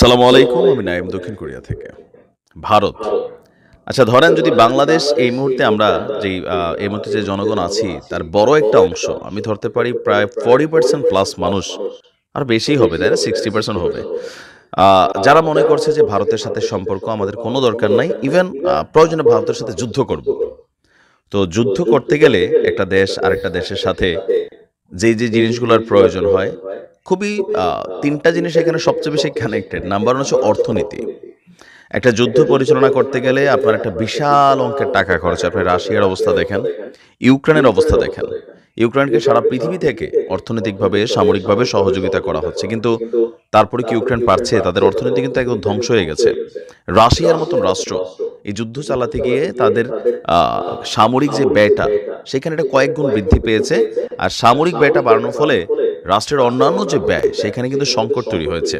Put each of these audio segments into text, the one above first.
সালামু আলাইকুম। আমি নাইম, দক্ষিণ কোরিয়া থেকে। ভারত। আচ্ছা, ধরেন যদি বাংলাদেশ এই মুহূর্তে আমরা যেই এই মুহূর্তে যে জনগণ আছি তার বড় একটা অংশ আমি ধরতে পারি প্রায় 40% প্লাস মানুষ, আর বেশিই হবে, তাই না? 60% হবে। যারা মনে করছে যে ভারতের সাথে সম্পর্ক আমাদের কোনো দরকার নাই। ইভেন প্রয়োজনে ভারতের সাথে যুদ্ধ করব। তো যুদ্ধ করতে গেলে একটা দেশ আরেকটা দেশের সাথে যে জিনিসগুলোর প্রয়োজন হয়, খুবই ৩ টা জিনিস এখানে সবচেয়ে বেশি কানেক্টেড। নাম্বার 1 হচ্ছে অর্থনীতি। একটা যুদ্ধ পরিচালনা করতে গেলে আপনার একটা বিশাল অঙ্কের টাকা খরচ হয়। আপনি রাশিয়ার অবস্থা দেখেন, ইউক্রেনের অবস্থা দেখেন। ইউক্রেনকে সারা পৃথিবী থেকে অর্থনৈতিকভাবে, সামরিকভাবে সহযোগিতা করা হচ্ছে। কিন্তু তারপরে কি ইউক্রেন পারছে? তাদের অর্থনীতি কিন্তু একদম ধ্বংস হয়ে গেছে। রাশিয়ার মতন রাষ্ট্র এই যুদ্ধ চালাতে গিয়ে তাদের আ সামরিক যে ব্যয়টা, সেখানে এটা কয়েক গুণ বৃদ্ধি পেয়েছে। আর সামরিক ব্যয়টা বাড়ানোর ফলে রাষ্ট্রের অন্যান্য যে ব্যয়, সেখানে কিন্তু সংকট তৈরি হয়েছে।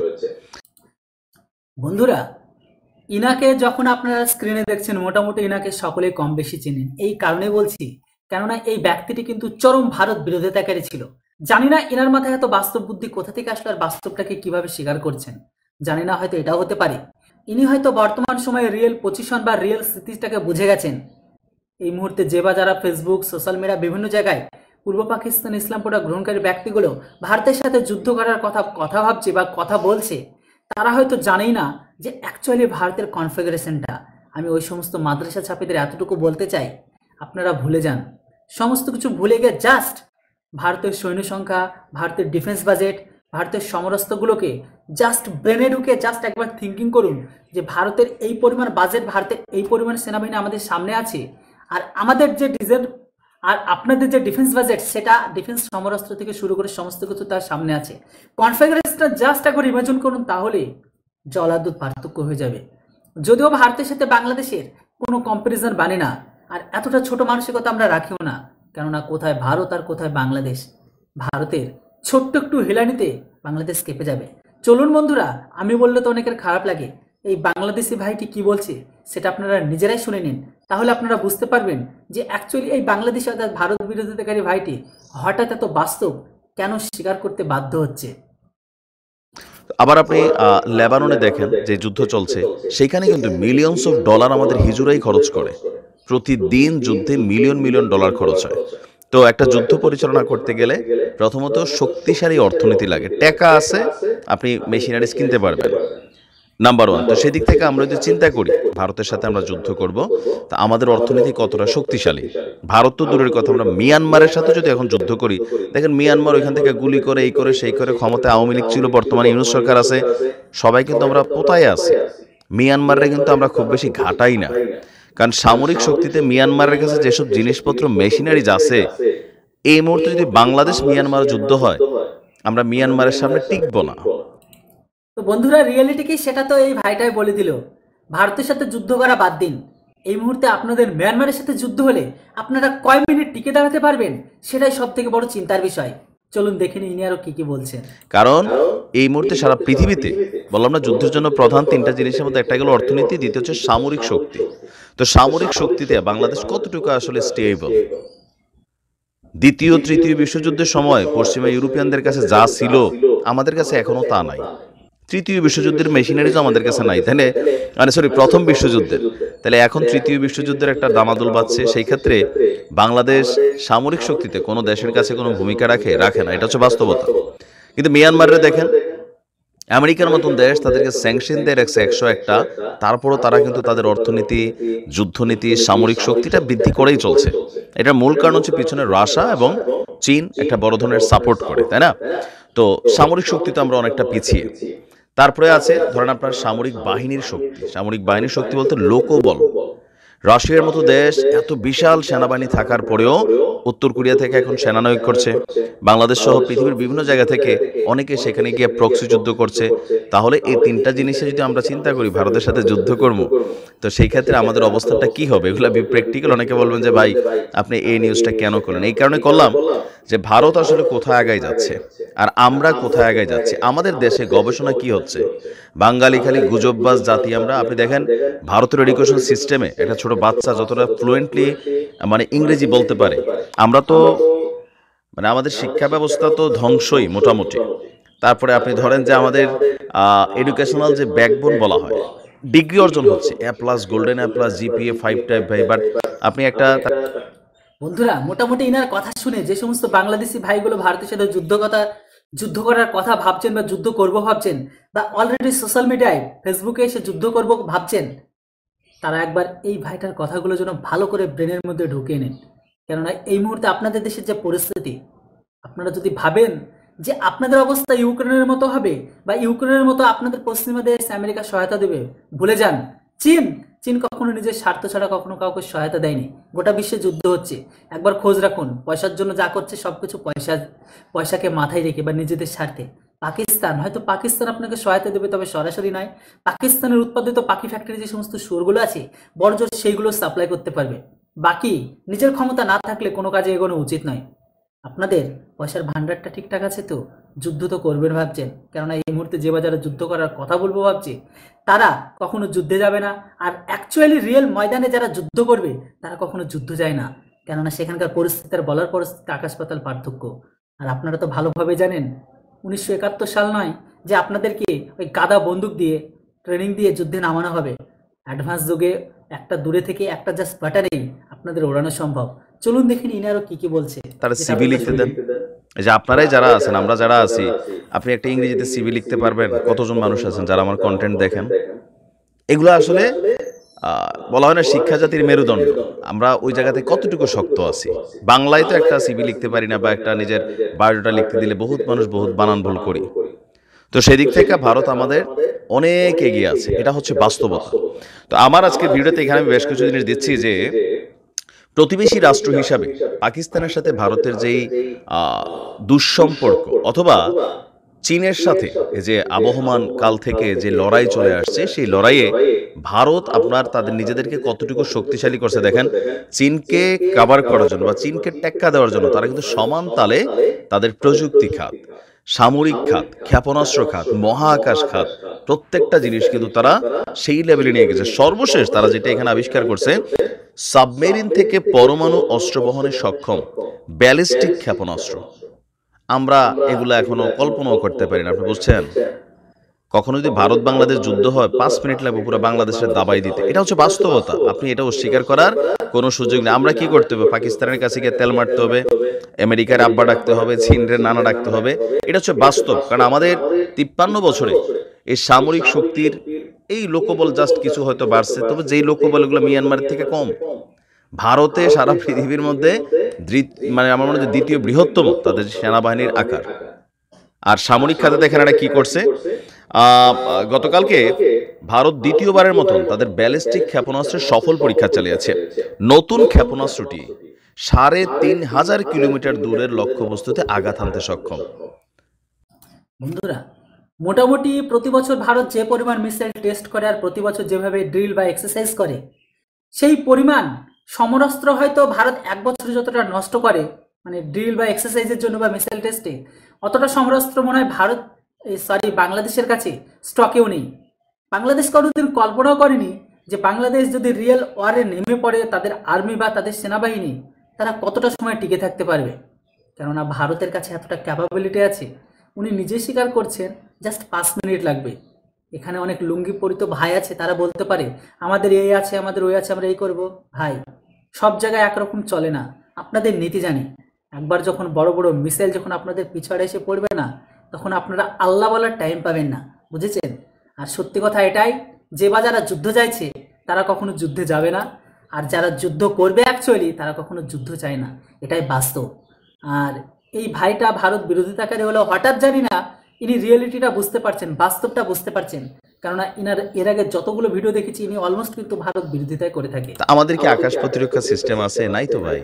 বন্ধুরা, ইনাকে যখন আপনারা স্ক্রিনে দেখছেন মোটামুটি ইনাকে সকলেই কম বেশি চেনেন। এই কারণে বলছি, কেননা এই ব্যক্তিটি কিন্তু চরম ভারত বিরোধিতাকারী ছিল। জানি না ইনার মাথায় এত বাস্তব বুদ্ধি কোথা থেকে আসলো, আর বাস্তবটাকে কিভাবে স্বীকার করছেন জানি না, হয়তো এটাও হতে পারে ইনি হয়তো বর্তমান সময়ে রিয়েল পজিশন বা রিয়েল স্থিতিটাকে বুঝে গেছেন। এই মুহূর্তে যে বা যারা ফেসবুক, সোশ্যাল মিডিয়া বিভিন্ন জায়গায় পূর্ব পাকিস্তান ইসলামপন্থা গ্রহণকারী ব্যক্তিগুলো ভারতের সাথে যুদ্ধ করার কথা ভাবছে বা কথা বলছে, তারা হয়তো জানেই না যে অ্যাকচুয়ালি ভারতের কনফিগারেশনটা। আমি ওই সমস্ত মাদ্রাসা ছাত্রীদের এতটুকু বলতে চাই, আপনারা ভুলে যান, সমস্ত কিছু ভুলে গিয়ে জাস্ট ভারতের সৈন্য সংখ্যা, ভারতের ডিফেন্স বাজেট, ভারতের সমরাস্ত্রগুলোকে জাস্ট ব্রেনে ঢুকে জাস্ট একবার থিঙ্কিং করুন যে ভারতের এই পরিমাণ বাজেট, ভারতের এই পরিমাণ সেনাবাহিনী আমাদের সামনে আছে, আর আমাদের যে আর আপনাদের যে ডিফেন্স বাজেট, সেটা ডিফেন্স সমরাস্ত্র থেকে শুরু করে সমস্ত কিছু তার সামনে আছে। কনফিগারেশনটা জাস্ট একবার ইমাজিন করুন, তাহলে জল আর দুধ পার্থক্য হয়ে যাবে। যদিও ভারতের সাথে বাংলাদেশের কোনো কম্পারিজন বানে না, আর এতটা ছোট মানসিকতা আমরা রাখিও না, কেননা কোথায় ভারত আর কোথায় বাংলাদেশ। ভারতের ছোট্ট একটু হেলানিতে বাংলাদেশ কেঁপে যাবে। চলুন বন্ধুরা, আমি বললে তো অনেকের খারাপ লাগে, এই বাংলাদেশি ভাইটি কি বলছে সেটা আপনারা নিজেরাই শুনে নিন, তাহলে আপনারা বুঝতে পারবেন যে অ্যাকচুয়ালি এই বাংলাদেশ অর্থাৎ ভারত বিরোধিতাকারী ভাইটি হঠাৎ এত বাস্তব কেন স্বীকার করতে বাধ্য হচ্ছে। আবার আপনি লেবাননে দেখেন যে যুদ্ধ চলছে, সেখানে কিন্তু মিলিয়নস অফ ডলার আমাদের হিজুরাই খরচ করে। প্রতিদিন যুদ্ধে মিলিয়ন মিলিয়ন ডলার খরচ হয়। তো একটা যুদ্ধ পরিচালনা করতে গেলে প্রথমত শক্তিশালী অর্থনীতি লাগে। টাকা আছে, আপনি মেশিনারিজ কিনতে পারবেন। নাম্বার 1। তো সেদিক থেকে আমরা যদি চিন্তা করি ভারতের সাথে আমরা যুদ্ধ করব, তা আমাদের অর্থনীতি কতটা শক্তিশালী। ভারত তো দূরের কথা, আমরা মিয়ানমারের সাথে যদি এখন যুদ্ধ করি, দেখেন মিয়ানমার ওইখান থেকে গুলি করে, এই করে সেই করে, ক্ষমতায় আওয়ামী লীগ ছিল, বর্তমানে ইউনূস সরকার আছে, সবাই কিন্তু আমরা পোতায় আছি। মিয়ানমারে কিন্তু আমরা খুব বেশি ঘাটাই না, কারণ সামরিক শক্তিতে মিয়ানমারের কাছে যেসব জিনিসপত্র, মেশিনারিজ আছে, এই মুহূর্তে যদি বাংলাদেশ মিয়ানমার যুদ্ধ হয়, আমরা মিয়ানমারের সামনে টিকব না। তো বন্ধুরা, রিয়েলিটি কি সেটা তো এই ভাইটাই বলে দিল। ভারতের সাথে যুদ্ধ করা বাদ দিন, এই মুহূর্তে আপনাদের মিয়ানমারের সাথে যুদ্ধ হলে আপনারা কয় মিনিট টিকে দাঁড়াতে পারবেন, সেটাই সব থেকে বড় চিন্তার বিষয়। চলুন দেখে নিই ইনি আরো কি কি বলছেন। কারণ এই মুহূর্তে সারা পৃথিবীতে, বললাম না, যুদ্ধের জন্য প্রধান 3টা জিনিসের মধ্যে একটা গেল অর্থনীতি, দ্বিতীয় হচ্ছে সামরিক শক্তি। তো সামরিক শক্তিতে বাংলাদেশ কতটুকু আসলে স্টেবল? দ্বিতীয় তৃতীয় বিশ্বযুদ্ধের সময় পশ্চিমা ইউরোপিয়ানদের কাছে যা ছিল, আমাদের কাছে এখনো তা নাই। তৃতীয় বিশ্বযুদ্ধের মেশিনারিজও আমাদের কাছে নাই, তাহলে প্রথম বিশ্বযুদ্ধের, তাহলে এখন তৃতীয় বিশ্বযুদ্ধের একটা দামাদুল বাজছে। সেই ক্ষেত্রে বাংলাদেশ সামরিক শক্তিতে কোনো দেশের কাছে কোনো ভূমিকা রাখে না, এটা হচ্ছে বাস্তবতা। কিন্তু মিয়ানমারে দেখেন, আমেরিকার মতন দেশ তাদেরকে স্যাংশন দিয়ে রাখছে 101টা, তারপরও তারা কিন্তু তাদের অর্থনীতি, যুদ্ধনীতি, সামরিক শক্তিটা বৃদ্ধি করেই চলছে। এটার মূল কারণ হচ্ছে পিছনে রাশিয়া এবং চীন একটা বড় ধরনের সাপোর্ট করে, তাই না? তো সামরিক শক্তি তো আমরা অনেকটা পিছিয়ে। তারপরে আছে ধরেন আপনার সামরিক বাহিনীর শক্তি। সামরিক বাহিনীর শক্তি বলতে লোকবল। রাশিয়ার মতো দেশ এত বিশাল সেনাবাহিনী থাকার পরেও উত্তর কোরিয়া থেকে এখন সেনানায়ক করছে। বাংলাদেশ সহ পৃথিবীর বিভিন্ন জায়গা থেকে অনেকে সেখানে গিয়ে প্রক্সি যুদ্ধ করছে। তাহলে এই 3টা জিনিসে যদি আমরা চিন্তা করি ভারতের সাথে যুদ্ধ করবো, তো সেই ক্ষেত্রে আমাদের অবস্থাটা কি হবে? এগুলো প্র্যাকটিক্যাল। অনেকে বলবেন যে ভাই আপনি এই নিউজটা কেন করলেন? এই কারণে করলাম যে ভারত আসলে কোথায় আগায় যাচ্ছে আর আমরা কোথায় আগায় যাচ্ছি। আমাদের দেশে গবেষণা কি হচ্ছে? বাঙালি খালি গুজববাজ জাতি আমরা। আপনি দেখেন ভারতের এডুকেশন সিস্টেমে একটা ছোট বাচ্চা যতটা ফ্লুয়েন্টলি ইংরেজি বলতে পারে, আমরা তো আমাদের শিক্ষা ব্যবস্থা তো ধ্বংসই মোটামুটি। তারপরে আপনি ধরেন যে আমাদের এডুকেশনাল যে ব্যাকবোন বলা হয়, ডিগ্রি অর্জন হচ্ছে A+, golden A+, GPA 5 type ভাই, বাট আপনি একটা বন্ধুরা, মোটামুটি ইনার কথা শুনে যে সমস্ত বাংলাদেশি ভাইগুলো ভারতের সাথে যুদ্ধ করার কথা ভাবছেন বা যুদ্ধ করব ভাবছেন, বা অলরেডি সোশ্যাল মিডিয়ায় ফেসবুকে এসে যুদ্ধ করব ভাবছেন, তারা একবার এই ভাইটার কথাগুলো যেন ভালো করে ব্রেনের মধ্যে ঢুকিয়ে নেন। কেননা এই মুহূর্তে আপনাদের দেশের যে পরিস্থিতি, আপনারা যদি ভাবেন যে আপনাদের অবস্থা ইউক্রেনের মতো হবে বা ইউক্রেনের মতো আপনাদের পশ্চিমা দেশ আমেরিকা সহায়তা দেবে, ভুলে যান। চীন চীন কখনো নিজের স্বার্থ ছাড়া কখনো কাউকে সহায়তা দেয়নি। গোটা বিশ্বে যুদ্ধ হচ্ছে, একবার খোঁজ রাখুন। পয়সার জন্য যা করছে সবকিছু পয়সাকে মাথায় রেখে বা নিজেদের স্বার্থে। পাকিস্তান আপনাকে সহায়তা দেবে, তবে সরাসরি নয়। পাকিস্তানের উৎপাদিত পাখি ফ্যাক্টরি যে সমস্ত শুয়োরগুলো আছে বড়জোর সেইগুলো সাপ্লাই করতে পারবে। বাকি নিজের ক্ষমতা না থাকলে কোনো কাজে এগোনো উচিত নয়। আপনাদের পয়সার ভান্ডারটা ঠিকঠাক আছে তো? যুদ্ধ তো করবেন ভাবছেন, কেননা এই মুহূর্তে যে বা যারা যুদ্ধ করার কথা বলবো ভাবছে, তারা কখনো যুদ্ধে যাবে না। আর অ্যাকচুয়ালি রিয়েল ময়দানে যারা যুদ্ধ করবে তারা কখনো যুদ্ধ যায় না, কেননা সেখানকার পরিস্থিতি আর বলার পরিস্থিতি আকাশ পাতাল পার্থক্য। আর আপনারা তো ভালোভাবে জানেন 1971 সাল নয় যে আপনাদেরকে ওই গাদা বন্দুক দিয়ে ট্রেনিং দিয়ে যুদ্ধে নামানো হবে। অ্যাডভান্স যুগে একটা দূরে থেকে একটা জাস্ট বাটারেই আপনাদের ওড়ানো সম্ভব। চলুন দেখিনি ইনারও কি কি বলছে। তারা সিভি লিখতে দেন। এই যে আপনারাই যারা আছেন, আমরা যারা আছি, আপনি একটা ইংরেজিতে সিভি লিখতে পারবেন? কতজন মানুষ আছেন যারা আমার কন্টেন্ট দেখেন? এগুলো আসলে বলা হয় না শিক্ষা জাতির মেরুদণ্ড, আমরা ওই জায়গাতে কতটুকু শক্ত আছি। বাংলায় তো একটা সিভি লিখতে পারি না, বা একটা নিজের বায়োডাটা লিখতে দিলে বহুত মানুষ বহুত বানান ভুল করি। তো সেদিক থেকে ভারত আমাদের অনেক এগিয়ে আছে, এটা হচ্ছে বাস্তবতা। তো আমার আজকের ভিডিওতে এখানে আমি বেশ কিছু জিনিস দিচ্ছি যে প্রতিবেশী রাষ্ট্র হিসাবে পাকিস্তানের সাথে ভারতের যেই দুঃসম্পর্ক, অথবা চীনের সাথে এই যে আবহমান কাল থেকে যে লড়াই চলে আসছে, সেই লড়াইয়ে ভারত আপনার তাদের নিজেদেরকে কতটুকু শক্তিশালী করছে দেখেন। চীনকে কাভার করার জন্য বা চীনকে টেক্কা দেওয়ার জন্য তারা কিন্তু সমান তালে তাদের প্রযুক্তি খাত, সামরিক খাত, ক্ষেপণাস্ত্র খাত, মহাকাশ খাত, প্রত্যেকটা জিনিস কিন্তু তারা সেই লেভেলে নিয়ে গেছে। সর্বশেষ তারা যেটা এখানে আবিষ্কার করছে, সাবমেরিন থেকে পরমাণু অস্ত্র বহনে সক্ষম ব্যালিস্টিক ক্ষেপণাস্ত্র। আমরা এগুলো এখনো কল্পনাও করতে পারি না, আপনি বুঝছেন? কখনো যদি ভারত বাংলাদেশ যুদ্ধ হয় 5 মিনিট লাগবে পুরো বাংলাদেশের দাবাই দিতে। এটা হচ্ছে বাস্তবতা, আপনি এটা অস্বীকার করার কোনো সুযোগ নেই। আমরা কি করতে হবে? পাকিস্তানের কাছে গিয়ে তেল মারতে হবে, আমেরিকার আব্বা ডাকতে হবে, চীনের নানা ডাকতে হবে। এটা হচ্ছে বাস্তব, কারণ আমাদের 53 বছরে এই সামরিক শক্তির এই লোকবল জাস্ট কিছু হয়তো বাড়ছে, তবে যেই লোকবল এগুলো মিয়ানমারের থেকে কম। ভারতে সারা পৃথিবীর মধ্যে মানে আমার মনে হয় দ্বিতীয় বৃহত্তম তাদের সেনাবাহিনীর আকার। আর সামরিক খাতে দেখেন এটা কি করছে। গতকালকে ভারত দ্বিতীয়বারের মতন তাদের ব্যালিস্টিক ক্ষেপণাস্ত্রের সফল পরীক্ষা চালিয়েছে। নতুন ক্ষেপণাস্ত্রটি 3500 কিলোমিটার দূরের লক্ষ্যবস্তুতে আঘাত হানতে সক্ষম। বন্ধুরা, মোটামুটি প্রতি বছর ভারত যে পরিমাণ মিসাইল টেস্ট করে আর প্রতি বছর যেভাবে ড্রিল বা এক্সারসাইজ করে, সেই পরিমাণ সমরাস্ত্র হয়তো ভারত এক বছরে যতটা নষ্ট করে মানে ড্রিল বা এক্সারসাইজের জন্য বা মিসাইল টেস্টে, অতটা সমরাস্ত্র মনে হয় বাংলাদেশের কাছে স্টকেও নেই। বাংলাদেশ কোনোদিন কল্পনাও করেনি যে বাংলাদেশ যদি রিয়েল ওয়ারে নেমে পড়ে, তাদের আর্মি বা তাদের সেনাবাহিনী তারা কতটা সময় টিকে থাকতে পারবে। কেননা ভারতের কাছে এতটা ক্যাপাবিলিটি আছে, উনি নিজেই স্বীকার করছেন জাস্ট 5 মিনিট লাগবে। এখানে অনেক লুঙ্গি পরিত ভাই আছে, তারা বলতে পারে আমাদের এই আছে, আমাদের ওই আছে, আমরা এই করব। ভাই, সব জায়গায় একরকম চলে না, আপনাদের নীতি জানি। একবার যখন বড় বড় মিসাইল যখন আপনাদের পিছনে এসে পড়বে না, তখন আপনারা আল্লাহ বলার টাইম পাবেন না, বুঝেছেন? আর সত্যি কথা এটাই যে বা যারা যুদ্ধ চাইছে তারা কখনো যুদ্ধে যাবে না, আর যারা যুদ্ধ করবে অ্যাকচুয়ালি তারা কখনো যুদ্ধ চায় না, এটাই বাস্তব। আর এই ভাইটা ভারত বিরোধিতাকারী হলেও হঠাৎ জানি না ইনি রিয়েলিটিটা বুঝতে পারছেন, বাস্তবটা বুঝতে পারছেন। কেননা ইনার এর আগে যতগুলো ভিডিও দেখেছি ইনি অলমোস্ট কিন্তু ভারত বিরোধিতাই করে থাকে। আমাদের কি আকাশ প্রতিরক্ষা সিস্টেম আছে? নাই তো ভাই।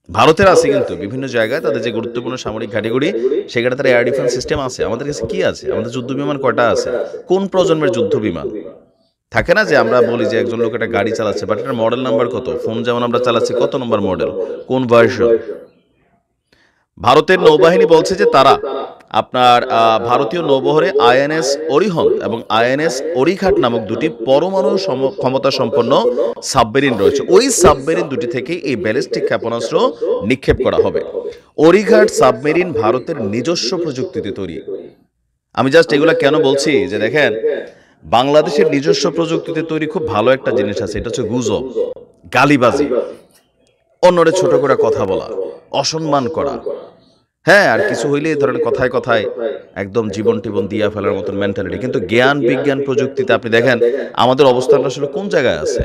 ভারতের আছে কিন্তু বিভিন্ন জায়গায় তাদের যে গুরুত্বপূর্ণ সামরিক ঘাঁটিগুড়ি, সেখানে তার এয়ার ডিফেন্স সিস্টেম আছে। আমাদের কাছে কি আছে? আমাদের যুদ্ধ বিমান কয়টা আছে? কোন প্রজন্মের যুদ্ধ বিমান? থাকে না যে আমরা বলি যে একজন লোক একটা গাড়ি চালাচ্ছে, বাট এটার মডেল নাম্বার কত? ফোন যেমন আমরা চালাচ্ছি, কত নম্বর মডেল, কোন ভার্সন? ভারতের নৌবাহিনী বলছে যে তারা আপনার ভারতীয় নৌবহরে আইএনএস অরিহন্ত এবং আইএনএস অরিঘাট নামক দুটি পরমাণু ক্ষমতা সম্পন্ন সাবমেরিন রয়েছে। ওই সাবমেরিন দুটি থেকে এই ব্যালিস্টিক ক্ষেপণাস্ত্র নিক্ষেপ করা হবে। অরিঘাট সাবমেরিন ভারতের নিজস্ব প্রযুক্তিতে তৈরি। আমি জাস্ট এগুলা কেন বলছি যে দেখেন, বাংলাদেশের নিজস্ব প্রযুক্তিতে তৈরি খুব ভালো একটা জিনিস আছে, এটা হচ্ছে গুজব, গালিবাজি, অন্যরে ছোট করে কথা বলা, অসম্মান করা। হ্যাঁ, আর কিছু হইলে ধরেন কথায় কথায় একদম জীবন টিবন দিয়া ফেলার মতন মেন্টালিটি। কিন্তু জ্ঞান বিজ্ঞান প্রযুক্তিতে আপনি দেখেন আমাদের অবস্থানটা আসলে কোন জায়গায় আছে।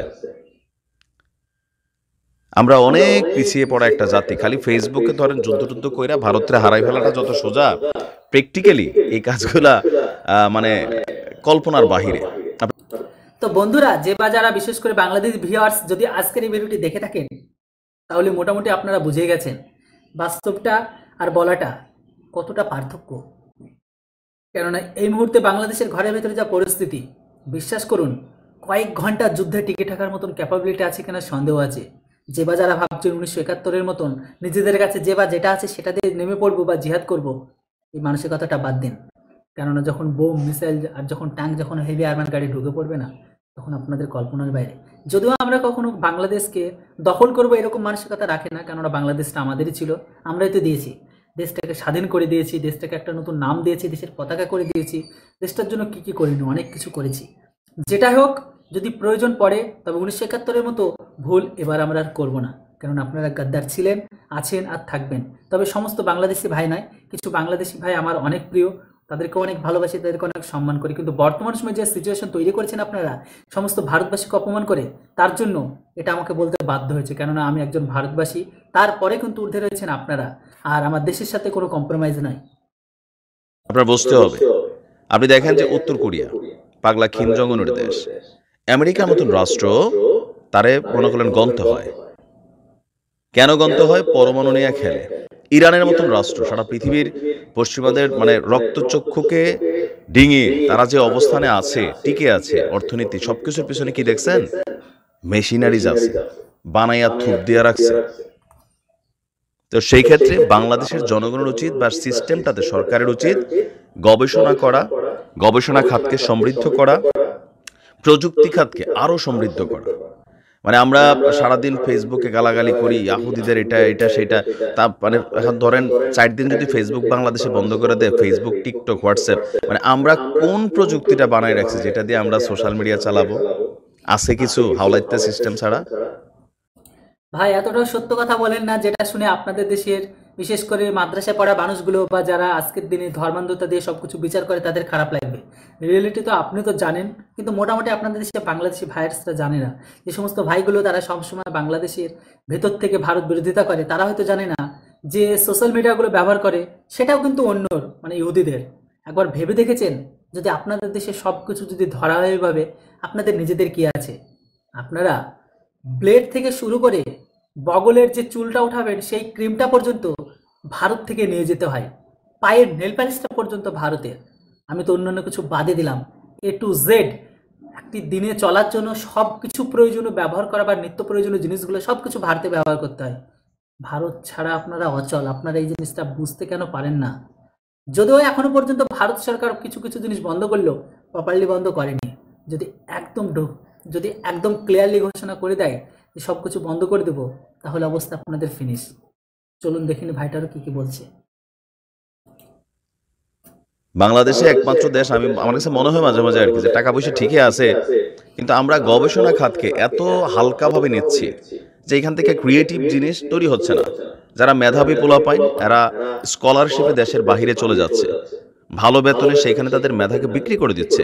আমরা অনেক পিছিয়ে পড়া একটা জাতি। খালি ফেসবুকে ধরেন যুদ্ধ কইরা ভারতের হারাই ফেলাটা যত সোজা, প্র্যাকটিক্যালি এই কাজগুলা মানে কল্পনার বাহিরে। তো বন্ধুরা, যে বা যারা বিশেষ করে বাংলাদেশ ভিউয়ার্স যদি আজকের এই ভিডিওটি দেখে থাকেন, তাহলে মোটামুটি আপনারা বুঝে গেছেন বাস্তবটা আর বলাটা কতটা পার্থক্য। কেননা এই মুহূর্তে বাংলাদেশের ঘরের ভেতরে যা পরিস্থিতি, বিশ্বাস করুন কয়েক ঘন্টা যুদ্ধে টিকে থাকার মতন ক্যাপাবিলিটি আছে কিনা সন্দেহ আছে। যে বা যারা ভাবছেন 1971-এর মতন নিজেদের কাছে যে বা যেটা আছে সেটা দিয়ে নেমে পড়বো বা জিহাদ করব, এই মানসিকতাটা বাদ দিন। কেননা যখন বোম মিসাইল আর যখন ট্যাঙ্ক, যখন হেভি আর্মার গাড়ি ঢুকে পড়বে না, তখন আপনাদের কল্পনার বাইরে। যদিও আমরা কখনো বাংলাদেশকে দখল করবো এরকম মানসিকতা রাখে না, কেননা বাংলাদেশটা আমাদেরই ছিল, আমরাই তো দিয়েছি। দেশটাকে স্বাধীন করে দিয়েছি, দেশটাকে একটা নতুন নাম দিয়েছি, দেশের পতাকা করে দিয়েছি। দেশটার জন্য কি কি করিনি, অনেক কিছু করেছি। যেটাই হোক, যদি প্রয়োজন পড়ে তবে 1971-এর মতো ভুল এবার আমরা আর করবো না। কারণ আপনারা গাদ্দার ছিলেন, আছেন আর থাকবেন। তবে সমস্ত বাংলাদেশি ভাই নয়, কিছু বাংলাদেশি ভাই আমার অনেক প্রিয়, তাদেরকে অনেক ভালোবাসি, তাদেরকে অনেক সম্মান করি। কিন্তু বর্তমান সময়ে যে সিচুয়েশন তৈরি করেছেন আপনারা সমস্ত ভারতবাসীকে অপমান করে, তার জন্য এটা আমাকে বলতে বাধ্য হয়েছে। কেননা আমি একজন ভারতবাসী, তারপরে কিন্তু ঊর্ধ্বে রয়েছেন আপনারা। আর আমার দেশের সাথে কোনো কম্প্রোমাইজ নাই। আপনার বুঝতে হবে। আপনি দেখেন যে উত্তর কোরিয়া পাগলা কিম জং উনের দেশ, আমেরিকার মতন রাষ্ট্র তারে মনে করলেন গন্তে হয়। কেন গন্তে হয়? পরমাণু নিয়ে খেলে। ইরানের মতন রাষ্ট্র সারা পৃথিবীর পশ্চিমাদের মানে রক্তচক্ষুকে ডিঙিয়ে তারা যে অবস্থানে আছে, টিকে আছে, অর্থনীতি সবকিছুর পিছনে কি দেখছেন? মেশিনারিজ আছে, বানাইয়া থুপ দিয়া রাখছে। তো সেই ক্ষেত্রে বাংলাদেশের জনগণের উচিত বা সিস্টেমটাতে সরকারের উচিত গবেষণা করা, গবেষণা খাতকে সমৃদ্ধ করা, প্রযুক্তি খাতকে আরো সমৃদ্ধ করা। মানে আমরা সারাদিন ফেসবুকে গালাগালি করি, ইয়াহুদিদের এটা এটা সেটা, তা মানে এখন ধরেন 4 দিন যদি ফেসবুক বাংলাদেশে বন্ধ করে দেয়, ফেসবুক, টিকটক, হোয়াটসঅ্যাপ, মানে আমরা কোন প্রযুক্তিটা বানায় রাখছি যেটা দিয়ে আমরা সোশ্যাল মিডিয়া চালাবো? আছে কিছু হাওলাইতে সিস্টেম ছাড়া? ভাই এতটাও সত্য কথা বলেন না যেটা শুনে আপনাদের দেশের বিশেষ করে মাদ্রাসায় পড়া মানুষগুলো বা যারা আজকের দিনে ধর্মান্ধতা দিয়ে সবকিছু বিচার করে তাদের খারাপ লাগবে। রিয়েলিটি তো আপনি তো জানেন, কিন্তু মোটামুটি আপনাদের দেশে বাংলাদেশি ভাইয়ার্সরা জানে না। যে সমস্ত ভাইগুলো তারা সবসময় বাংলাদেশের ভেতর থেকে ভারত বিরোধিতা করে, তারা হয়তো জানে না যে সোশ্যাল মিডিয়াগুলো ব্যবহার করে সেটাও কিন্তু অন্যর, মানে ইহুদিদের। একবার ভেবে দেখেছেন যদি আপনাদের দেশে সব কিছু যদি ধরা হয় এভাবে, আপনাদের নিজেদের কি আছে? আপনারা ব্লেড থেকে শুরু করে বগলের যে চুলটা উঠাবেন সেই ক্রিমটা পর্যন্ত ভারত থেকে নিয়ে যেতে হয়, পায়ের নেল পালিশটা পর্যন্ত ভারতের। আমি তো অন্যান্য কিছু বাদে দিলাম, A to Z একটি দিনে চলার জন্য সব কিছু প্রয়োজনীয় ব্যবহার করা বা নিত্য প্রয়োজনীয় জিনিসগুলো সব কিছু ভারতে ব্যবহার করতে হয়। ভারত ছাড়া আপনারা অচল। আপনারা এই জিনিসটা বুঝতে কেন পারেন না? যদিও এখনো পর্যন্ত ভারত সরকার কিছু কিছু জিনিস বন্ধ করলেও প্রপারলি বন্ধ করেনি। যদি একদম ক্লিয়ারলি ঘোষণা করে দেয় যে সব কিছু বন্ধ করে দেবো, তাহলে অবস্থা আপনাদের ফিনিশ। চলুন দেখিনি ভাইটারও কি কি বলছে। বাংলাদেশে একমাত্র দেশ, আমার কাছে মনে হয় মাঝে মাঝে আর কি, যে টাকা পয়সা ঠিকই আছে কিন্তু আমরা গবেষণা খাতকে এত হালকাভাবে নিচ্ছি যে এখান থেকে ক্রিয়েটিভ জিনিস তৈরি হচ্ছে না। যারা মেধাবী পোলাপাইন এরা স্কলারশিপে দেশের বাহিরে চলে যাচ্ছে, ভালো বেতনে সেইখানে তাদের মেধাকে বিক্রি করে দিচ্ছে।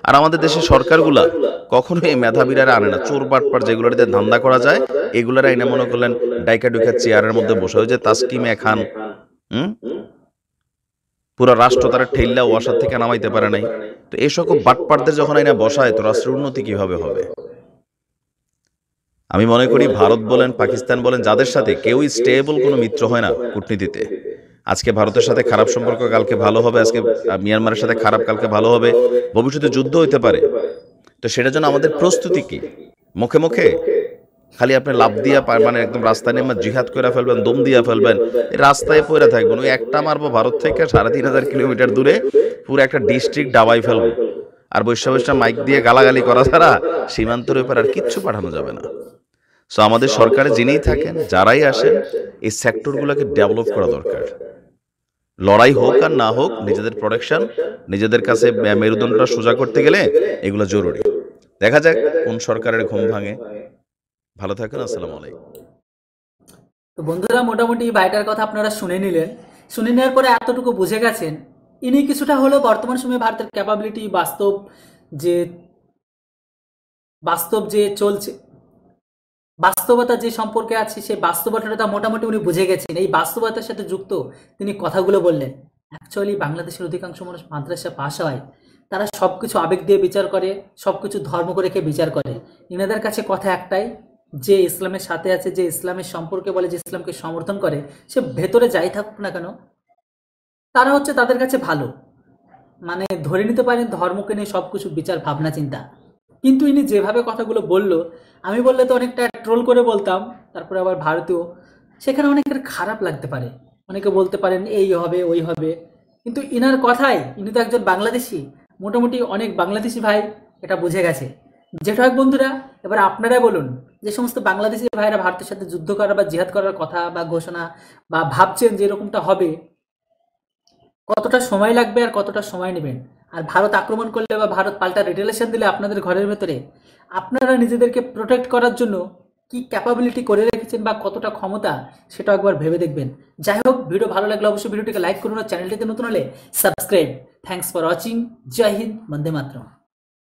আর আমাদের দেশের সরকারগুলা কখনো এই মেধাবীরা আনে না। চোর বাটপার যেগুলোতে ধান্দা করা যায় এগুলার আইনে মনে করলেন ডাইকা ডুইকা চেয়ারের মধ্যে বসে, ওই যে তাসকিমে খান, পুরো রাষ্ট্র তারা ঠেল্লা ওয়াসার থেকে নামাইতে পারে নাই। তো এই সকল বাটপারদের যখন আইনা বসায় তো রাষ্ট্রের উন্নতি কিভাবে হবে? আমি মনে করি ভারত বলেন, পাকিস্তান বলেন, যাদের সাথে কেউই স্টেবল কোনো মিত্র হয় না কূটনীতিতে। আজকে ভারতের সাথে খারাপ সম্পর্ক, কালকে ভালো হবে। আজকে মিয়ানমারের সাথে খারাপ, কালকে ভালো হবে। ভবিষ্যতে যুদ্ধ হইতে পারে। তো সেটার জন্য আমাদের প্রস্তুতি কি? মুখে মুখে খালি আপনি লাভ দিয়া মানে একদম রাস্তায় নেমে জিহাদ করে ফেলবেন, দম দিয়া ফেলবেন, এই রাস্তায় পড়ে থাকবেন। ওই একটা মারবো ভারত থেকে ৩,৫০০ কিলোমিটার দূরে পুরো একটা ডিস্ট্রিক্ট ডাবাই ফেলবো। আর বৈশ্য মাইক দিয়ে গালাগালি করা ছাড়া সীমান্তের উপর আর কিচ্ছু পাঠানো যাবে না। সো আমাদের সরকারে যিনিই থাকেন, যারাই আসেন, এই সেক্টরগুলোকে ডেভেলপ করা দরকার। লড়াই হোক আর না হোক, নিজেদের প্রোটেকশন, নিজেদের কাছে মেরুদণ্ডটা সোজা করতে গেলে এগুলো জরুরি। দেখা যাক কোন সরকারের ঘুম ভাঙে। ভালো থাকুন, আসসালামু আলাইকুম। তো বন্ধুরা, মোটামুটি ভাইটার কথা আপনারা শুনে নিলেন। শুনে নেওয়ার পরে এতটুকু বুঝে গেছেন ইনি কিছুটা হলেও বর্তমান সময়ে ভারতের ক্যাপাবিলিটি, বাস্তব যে চলছে, বাস্তবতা যে সম্পর্কে আছে, সেই বাস্তবতাটা মোটামুটি উনি বুঝে গেছেন। এই বাস্তবতার সাথে যুক্ত তিনি কথাগুলো বললেন। অ্যাকচুয়ালি বাংলাদেশের অধিকাংশ মানুষ মাদ্রাসা পাশ হয়, তারা সব কিছু আবেগ দিয়ে বিচার করে, সব কিছু ধর্মকে রেখে বিচার করে। ইনাদের কাছে কথা একটাই, যে ইসলামের সাথে আছে, যে ইসলামের সম্পর্কে বলে, যে ইসলামকে সমর্থন করে, সে ভেতরে যাই থাকুক না কেন, তারা হচ্ছে তাদের কাছে ভালো। মানে ধরে নিতে পারেন ধর্মকে নিয়ে সব কিছু বিচার, ভাবনা, চিন্তা। কিন্তু ইনি যেভাবে কথাগুলো বলল, আমি বললে তো অনেকটা ট্রোল করে বলতাম, তারপরে আবার ভারতীয়, সেখানে অনেকের খারাপ লাগতে পারে। অনেকে বলতে পারেন এই হবে ওই হবে, কিন্তু ইনার কথায়, ইনি তো একজন বাংলাদেশি, মোটামুটি অনেক বাংলাদেশি ভাই এটা বুঝে গেছে। যেটা হোক বন্ধুরা, এবার আপনারাই বলুন, যে সমস্ত বাংলাদেশি ভাইরা ভারতের সাথে যুদ্ধ করার বা জিহাদ করার কথা বা ঘোষণা বা ভাবছেন যে এরকমটা হবে, কতটা সময় লাগবে আর কতটা সময় নেবেন? আর ভারত আক্রমণ করলে বা ভারত পাল্টা রিটেলিয়েশন দিলে আপনাদের ঘরের ভেতরে আপনারা নিজেদেরকে প্রোটেক্ট করার জন্য কি ক্যাপাবিলিটি করে রেখেছেন বা কতটা ক্ষমতা, সেটা একবার ভেবে দেখবেন। যাই হোক, ভিডিও ভালো লাগলে অবশ্যই ভিডিওটিকে লাইক করুন আর চ্যানেলটিতে নতুন হলে সাবস্ক্রাইব। Thanks for watching. জয় হিন্দ, বন্দে মাতরম।